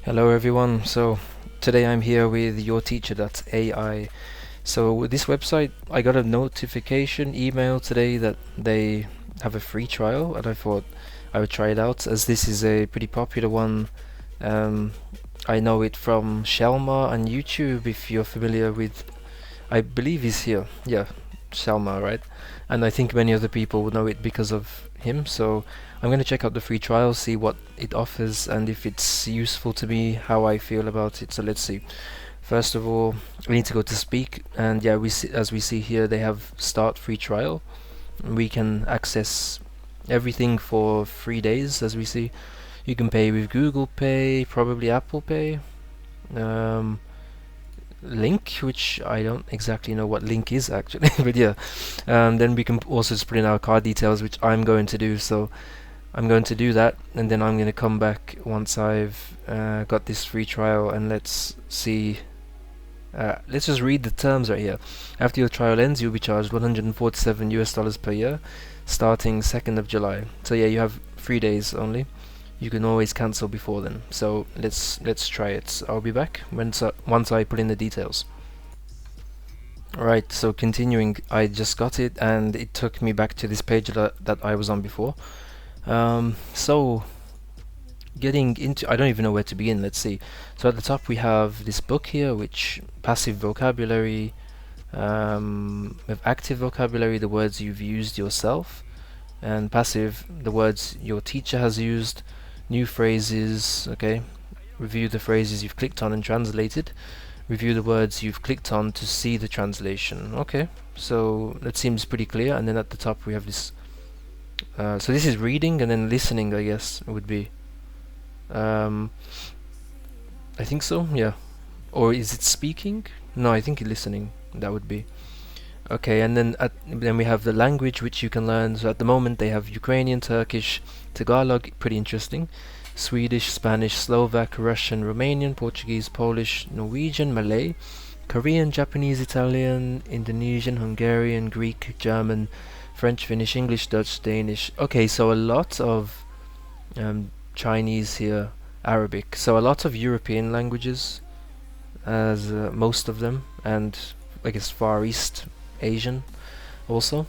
Hello everyone. So today I'm here with yourteacher.ai. So with this website, I got a notification email today that they have a free trial, and I thought I would try it out as this is a pretty popular one. Um, I know it from Shelma on YouTube. If you're familiar with, I believe he's here. Yeah, Shelma, right? And I think many other people would know it because of him. So I'm going to check out the free trial, see what it offers, and if it's useful to me, how I feel about it. So let's see. First of all, we need to go to speak, and yeah, as we see here, they have start free trial. We can access everything for 3 days, as we see. You can pay with Google Pay, probably Apple Pay. Um, Link, which I don't exactly know what link is actually, but yeah. Then we can also just put in our card details, which I'm going to do. So I'm going to do that, and then I'm going to come back once I've got this free trial, and let's see. Let's just read the terms right here. After your trial ends, you'll be charged $147 per year, starting 2nd of July. So yeah, you have 3 days only. You can always cancel before then. So let's try it. I'll be back once I put in the details. Alright, so continuing, I just got it, and it took me back to this page that I was on before. So getting into, I don't even know where to begin. Let's see. So at the top we have this book here, which passive vocabulary, with active vocabulary, the words you've used yourself, and passive, the words your teacher has used. New phrases, okay. Review the phrases you've clicked on and translated. Review the words you've clicked on to see the translation. Okay, so that seems pretty clear. And then at the top we have this. So this is reading, and then listening, I guess, would be. I think so, yeah. Or is it speaking? No, I think listening. That would be. Okay, and then we have the language which you can learn. So at the moment they have Ukrainian, Turkish, Tagalog, pretty interesting. Swedish, Spanish, Slovak, Russian, Romanian, Portuguese, Polish, Norwegian, Malay, Korean, Japanese, Italian, Indonesian, Hungarian, Greek, German, French, Finnish, English, Dutch, Danish. Okay, so a lot of Chinese here, Arabic. So a lot of European languages, as most of them, and I guess Far East Asian also.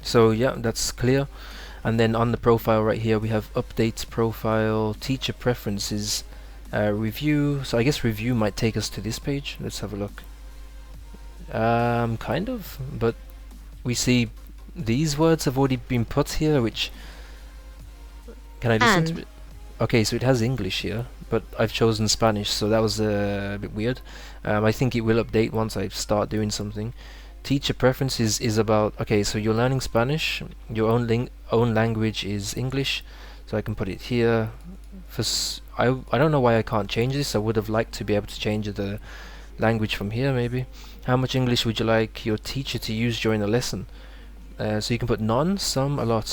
So yeah, that's clear. And then on the profile right here we have update profile, teacher preferences, review. So I guess review might take us to this page. Let's have a look. Kind of, but we see these words have already been put here, which can I listen to it? Okay, so it has English here, but I've chosen Spanish, so that was a bit weird. I think it will update once I start doing something. Teacher preferences is about, okay, so you're learning Spanish, your own language is English, so I can put it here. I don't know why I can't change this. I would have liked to be able to change the language from here, maybe. How much English would you like your teacher to use during a lesson? So you can put none, some, a lot.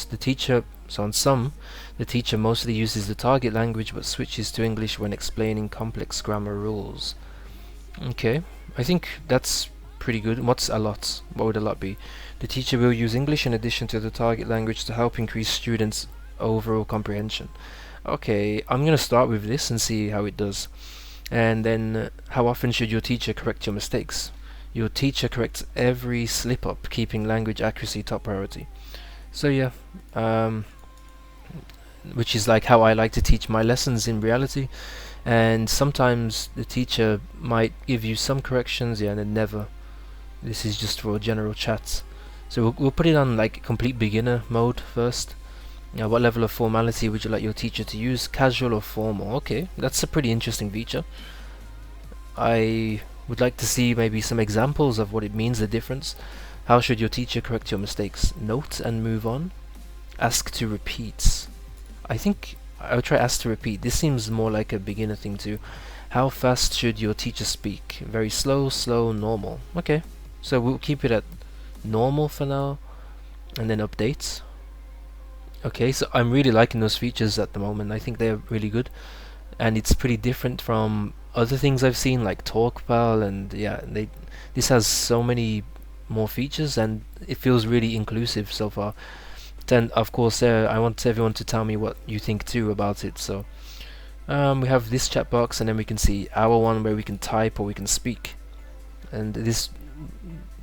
So on some, the teacher mostly uses the target language but switches to English when explaining complex grammar rules. Okay, I think that's pretty good. What's a lot? What would a lot be? The teacher will use English in addition to the target language to help increase students' overall comprehension. Okay, I'm gonna start with this and see how it does. And then, how often should your teacher correct your mistakes? Your teacher corrects every slip-up, keeping language accuracy top priority. So yeah, which is like how I like to teach my lessons in reality. And sometimes the teacher might give you some corrections, yeah, and then never. This is just for general chats. So we'll put it on like complete beginner mode first. What level of formality would you like your teacher to use? Casual or formal? Okay, that's a pretty interesting feature. I would like to see maybe some examples of what it means, the difference. How should your teacher correct your mistakes? Note and move on. Ask to repeat. I think I would try ask to repeat. This seems more like a beginner thing too. How fast should your teacher speak? Very slow, slow, normal. Okay, so we'll keep it at normal for now, and then updates. Okay, so I'm really liking those features at the moment. I think they're really good, and it's pretty different from other things I've seen like TalkPal, and yeah, this has so many more features, and it feels really inclusive so far. Then of course I want everyone to tell me what you think too about it. So We have this chat box, and then we can see our one where we can type or we can speak. And this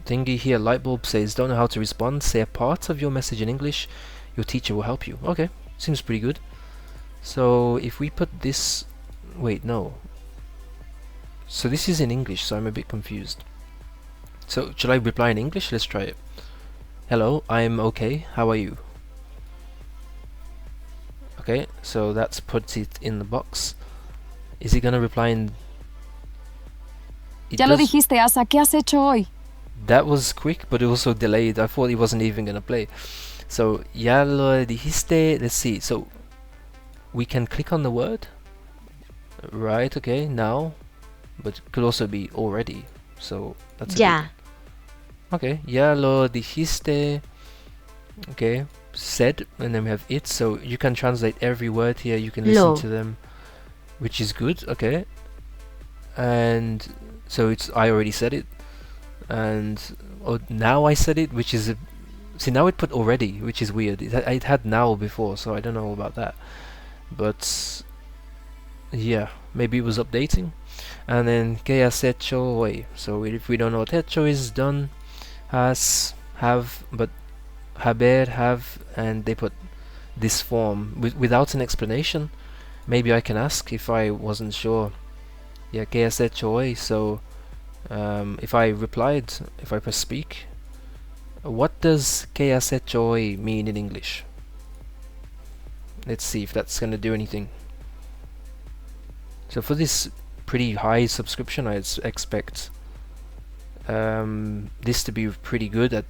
thingy here, light bulb, says don't know how to respond, say a part of your message in English, your teacher will help you. Okay, seems pretty good. So if we put this, wait, no, so this is in English, so I'm a bit confused. So should I reply in English? Let's try it. Hello, I'm okay, how are you? Okay, so that's put it in the box. Is he gonna reply in... Ya lo dijiste, Asa, ¿qué has hecho hoy? That was quick, but it also delayed. I thought he wasn't even gonna play. So, ya lo dijiste. Let's see. So, we can click on the word. Right, okay, now. But it could also be already. So, that's Ya. Okay, ya lo dijiste. Okay, said, and then we have it. So, you can translate every word here. You can listen to them, which is good. Okay. And so it's, I already said it. And now I said it, which is a, see, now it put already, which is weird. It had now before, so I don't know about that, but yeah, maybe it was updating. And then que has hecho hoy, so if we don't know what hecho is, done, has, have, but haber, have, and they put this form without an explanation. Maybe I can ask if I wasn't sure. Yeah, que has hecho hoy, so if I replied, if I press speak, what does que has hecho hoy mean in English? Let's see if that's going to do anything. So for this pretty high subscription, I expect this to be pretty good at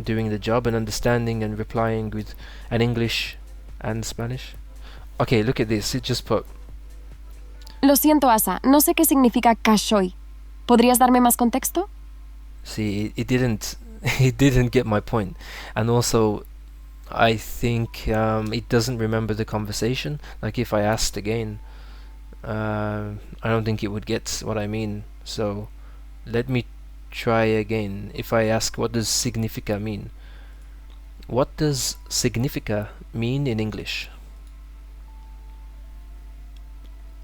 doing the job and understanding and replying with an English and Spanish. Okay, look at this. It just put... Lo siento, Asa, no sé qué significa cachoy. ¿Podrías darme más contexto? See, it didn't it didn't get my point. And also, I think it doesn't remember the conversation. Like if I asked again, I don't think it would get what I mean. So let me try again. If I ask, what does significa mean? What does significa mean in English?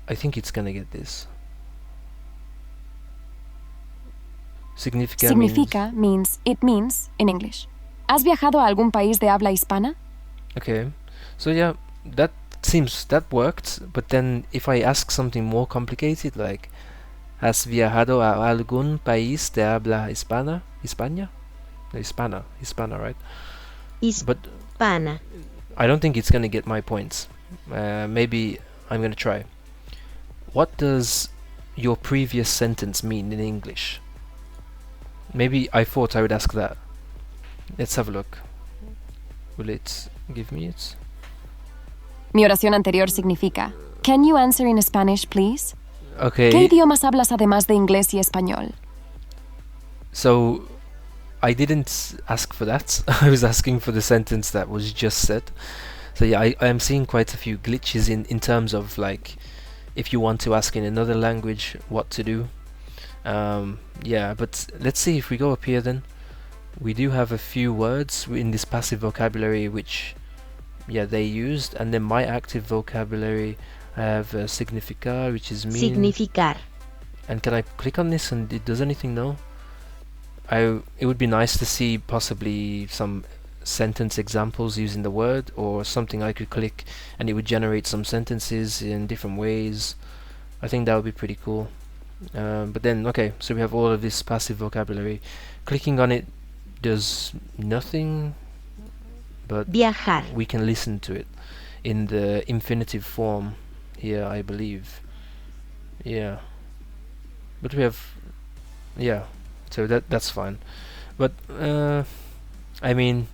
I think it's gonna get this. Significa means it means in English. ¿Has viajado a algún país de habla hispana? Okay, so yeah, that worked. But then if I ask something more complicated, like ¿has viajado a algún país de habla hispana? Hispana? No, hispana, right? But Hispana. I don't think it's gonna get my points. Maybe I'm gonna try. What does your previous sentence mean in English? Maybe I thought I would ask that. Let's have a look. Will it give me it? Mi oración anterior significa Can you answer in Spanish, please? Okay. ¿Qué idiomas hablas además de inglés y español? So I didn't ask for that. I was asking for the sentence that was just said. So yeah, I am seeing quite a few glitches in terms of like if you want to ask in another language what to do. Yeah, but let's see if we go up here then. We do have a few words in this passive vocabulary which, yeah, they used, and then my active vocabulary I have significar, which is mean. Significar. And can I click on this and it does anything? No. It would be nice to see possibly some sentence examples using the word, or something I could click and it would generate some sentences in different ways. I think that would be pretty cool. But then, okay, so we have all of this passive vocabulary. Clicking on it does nothing, but Viajar. we can listen to it in the infinitive form here, I believe. Yeah, but we have, yeah, so that's fine. But I mean,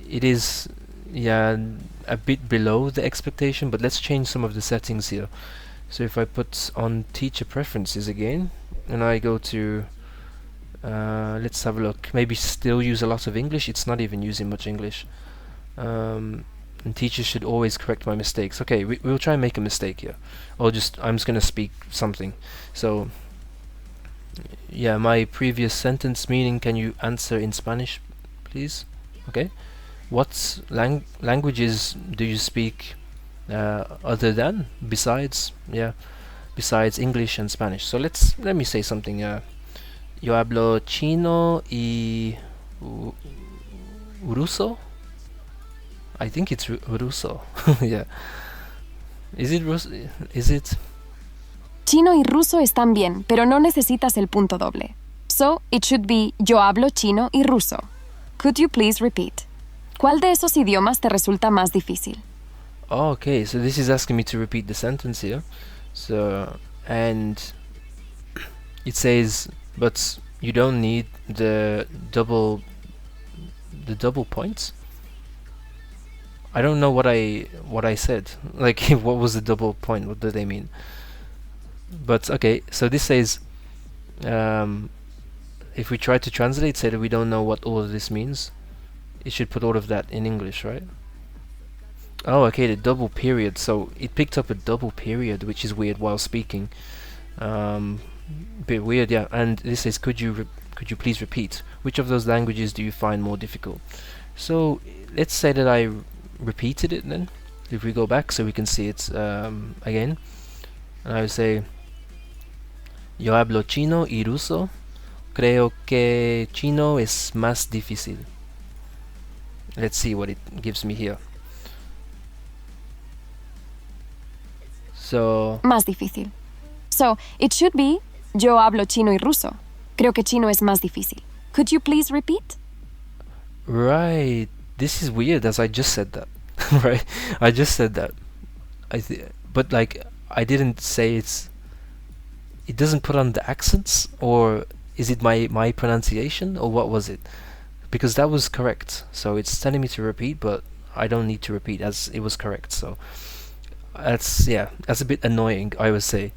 it is, yeah, a bit below the expectation, but let's change some of the settings here. So if I put on teacher preferences again, and I go to, let's have a look, maybe still use a lot of English. It's not even using much English. And teachers should always correct my mistakes. Okay, we'll try and make a mistake here. Or I'm just gonna speak something. So, yeah, my previous sentence meaning, can you answer in Spanish, please? Okay. What languages do you speak other than, besides English and Spanish. So let me say something. Yo hablo chino y ruso. I think it's ruso. Yeah. Is it ruso? Is it? Chino y ruso están bien, pero no necesitas el punto doble. So, it should be yo hablo chino y ruso. Could you please repeat? ¿Cuál de esos idiomas te resulta más difícil? Oh, okay, so this is asking me to repeat the sentence here. So, and it says, but you don't need the double points. I don't know what I said. Like, what was the double point? What do they mean? But okay, so this says, if we try to translate, say that we don't know what all of this means, it should put all of that in English, right? Oh, okay, the double period. So it picked up a double period, which is weird while speaking. Bit weird, yeah. And this says, could you please repeat? Which of those languages do you find more difficult? So let's say that I repeated it then. If we go back, so we can see it again, and I would say, yo hablo chino y ruso. Creo que chino es más difícil. Let's see what it gives me here. So, Más difícil. So, it should be yo hablo chino y ruso. Creo que chino es más difícil. Could you please repeat? right, this is weird as I just said that. Right, I just said that. But like, I didn't say it doesn't put on the accents, or is it my pronunciation, or what was it? Because that was correct, so it's telling me to repeat, but I don't need to repeat as it was correct. So that's a bit annoying, I would say.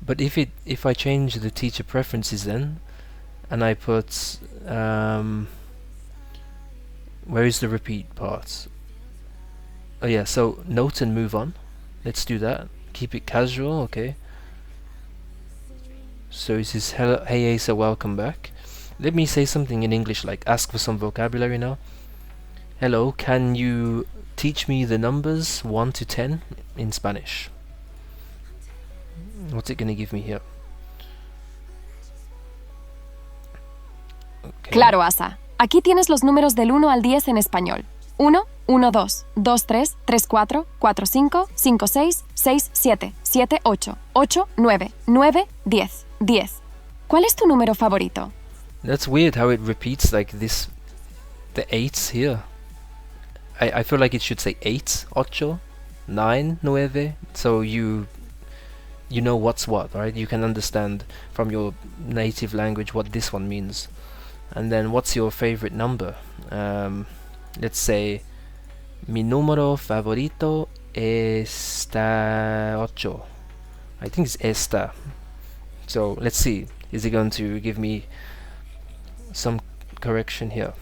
But if I change the teacher preferences then, and I put where is the repeat part? Oh yeah, so note and move on. Let's do that. Keep it casual, okay. So it says, hello, hey Asa, welcome back. Let me say something in English, like ask for some vocabulary now. Hello, can you teach me the numbers 1 to 10 in Spanish? What's it gonna give me here? Okay. Claro, Asa. Aquí tienes los números del 1 al 10 en español. 1, 1, 2, 2, 3, 3, 4, 4, 5, 5, 6, 6, 7, 7, 8, 8, 9, 9, 10, 10. ¿Cuál es tu número favorito? That's weird how it repeats like this, the 8s here. I feel like it should say 8, 8, 9, 9, so you know what's what, right? You can understand from your native language what this one means. And then what's your favorite number? Let's say mi número favorito está 8. I think it's esta. So let's see, is it going to give me some correction here?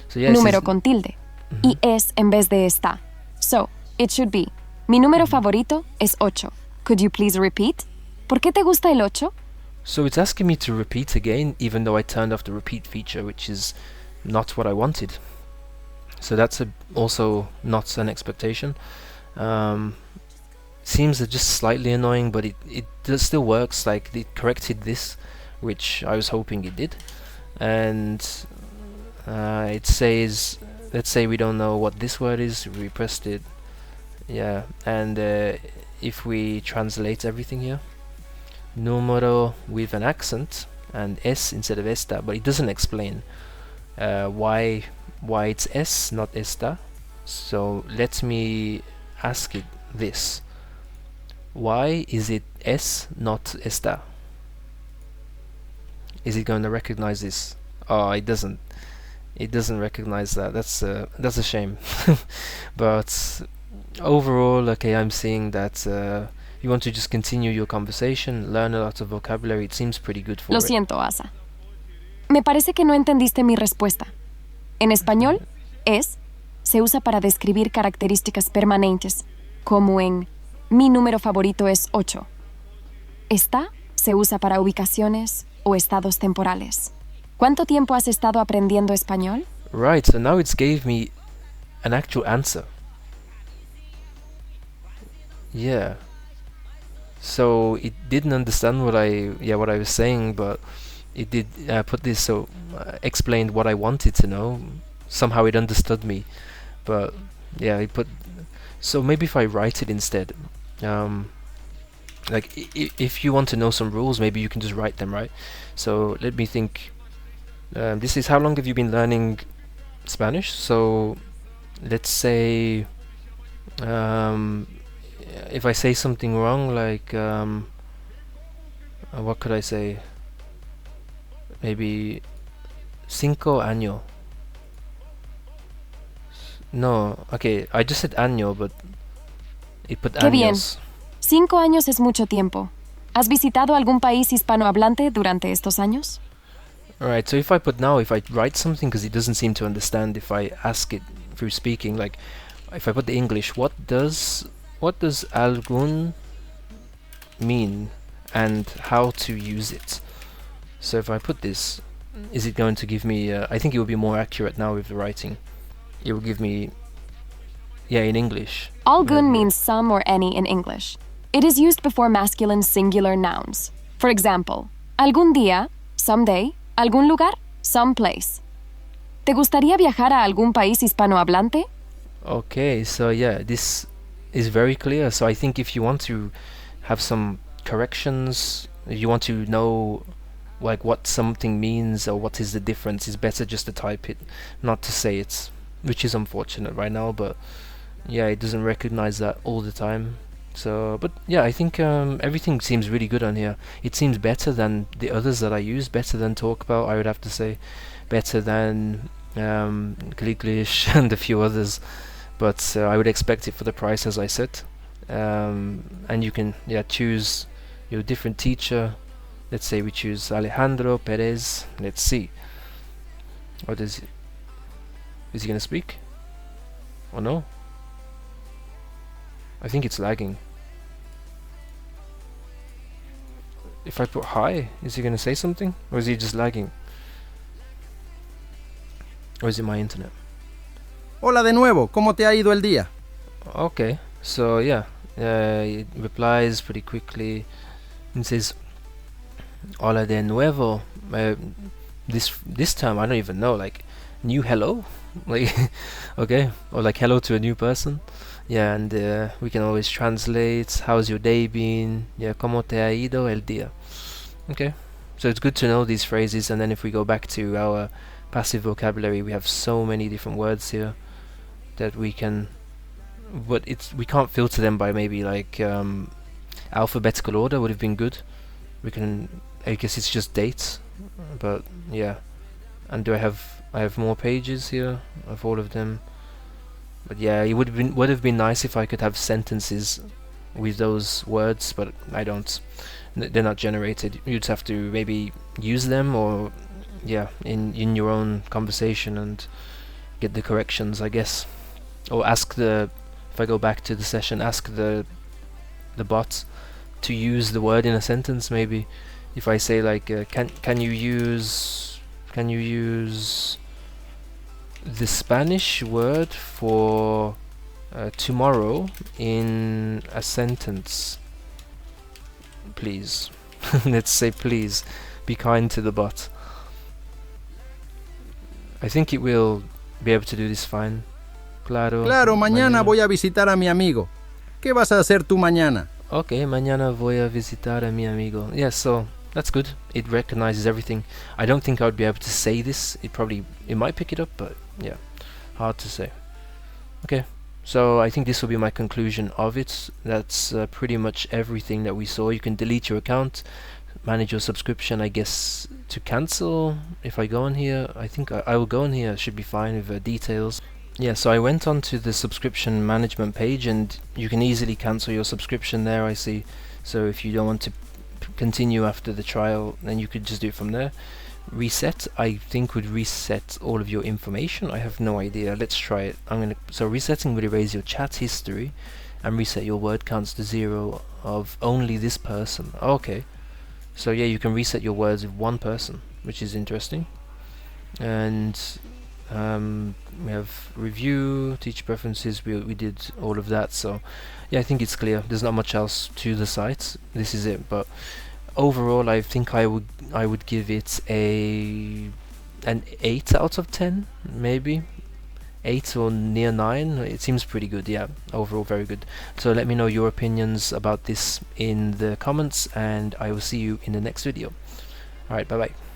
So yes, Número con tilde. Y es en vez de está. So, it should be mi número favorito es 8. Could you please repeat? ¿Por qué te gusta el 8? So it's asking me to repeat again, even though I turned off the repeat feature, which is not what I wanted. So that's also not an expectation. Seems just slightly annoying, but it still works. Like, it corrected this, which I was hoping it did. And it says, let's say we don't know what this word is, we pressed it, yeah, and if we translate everything here, número with an accent and es instead of esta, but it doesn't explain why it's es, not esta. So let me ask it this: why is it es, not esta? Is it going to recognize this? Oh, it doesn't. It doesn't recognize that. That's a shame. But overall, okay, I'm seeing that you want to just continue your conversation, learn a lot of vocabulary. It seems pretty good for Lo it. siento, Asa. Me parece que no entendiste mi respuesta. En español, es se usa para describir características permanentes, como en mi número favorito es 8. Está se usa para ubicaciones o estados temporales. ¿Cuánto tiempo has estado aprendiendo español? Right, so now it's gave me an actual answer. Yeah. So it didn't understand what I was saying, but it did put this, so explained what I wanted to know. Somehow it understood me, but yeah, it put. So maybe if I write it instead, um, like if you want to know some rules, maybe you can just write them, right? So let me think. This is how long have you been learning Spanish? So let's say um, if I say something wrong, like what could I say? Maybe 5 años. No, okay, I just said año, but it put Qué bien. años. 5 años es mucho tiempo. ¿Has visitado algún país hispanohablante durante estos años? Alright, so if I put now, if I write something, because it doesn't seem to understand if I ask it through speaking, like if I put the English, what does algún mean and how to use it? So if I put this, is it going to give me, I think it will be more accurate now with the writing. It will give me, yeah, in English. Algún means some or any in English. It is used before masculine singular nouns. For example, algún día, someday, algún lugar, someplace. ¿Te gustaría viajar a algún país hispanohablante? Okay, so yeah, this is very clear. So I think if you want to have some corrections, you want to know like what something means or what is the difference, it's better just to type it, not to say it, which is unfortunate right now, but yeah, it doesn't recognize that all the time. So, but yeah, I think everything seems really good on here. It seems better than the others that I use, better than Talk About, I would have to say, better than Gliglish and a few others. But I would expect it for the price, as I said. And you can choose your different teacher. Let's say we choose Alejandro Perez. Let's see. What is he gonna speak? Or no? I think it's lagging. If I put hi, is he gonna say something? Or is he just lagging? Or is it my internet? Hola de nuevo, ¿cómo te ha ido el día? Okay, so yeah, it replies pretty quickly. It says, "Hola de nuevo." This time I don't even know, like new hello, like okay, or like hello to a new person. Yeah, and we can always translate. How's your day been? Yeah, ¿cómo te ha ido el día? Okay, so it's good to know these phrases. And then if we go back to our passive vocabulary, we have so many different words here that we can, but we can't filter them by maybe like alphabetical order would have been good. We can, I guess it's just dates, but yeah. And I have more pages here of all of them. But yeah, it would have been nice if I could have sentences with those words, but I don't. They're not generated. You'd have to maybe use them, or yeah, in your own conversation and get the corrections, I guess. Or ask if I go back to the session, ask the bot to use the word in a sentence. Maybe if I say like can you use the Spanish word for tomorrow in a sentence, please. Let's say please. Be kind to the bot. I think it will be able to do this fine. Claro, mañana voy a visitar a mi amigo. ¿Qué vas a hacer tú mañana? Okay, mañana voy a visitar a mi amigo. Yeah, so that's good. It recognizes everything. I don't think I would be able to say this. It might pick it up, but yeah, hard to say. Okay, so I think this will be my conclusion of it. That's pretty much everything that we saw. You can delete your account, manage your subscription, I guess, to cancel. If I go on here, I think I will go on here. It should be fine with details. Yeah, so I went on to the subscription management page, and you can easily cancel your subscription there, I see. So if you don't want to continue after the trial, then you could just do it from there. Reset, I think, would reset all of your information. I have no idea. Let's try it. So resetting would erase your chat history and reset your word counts to 0 of only this person. Okay. So yeah, you can reset your words with one person, which is interesting. And We have review, teacher preferences. We did all of that. So yeah, I think it's clear. There's not much else to the site. This is it. But overall, I think I would give it an 8 out of 10, maybe 8 or near 9. It seems pretty good. Yeah, overall very good. So let me know your opinions about this in the comments, and I will see you in the next video. Alright, bye bye.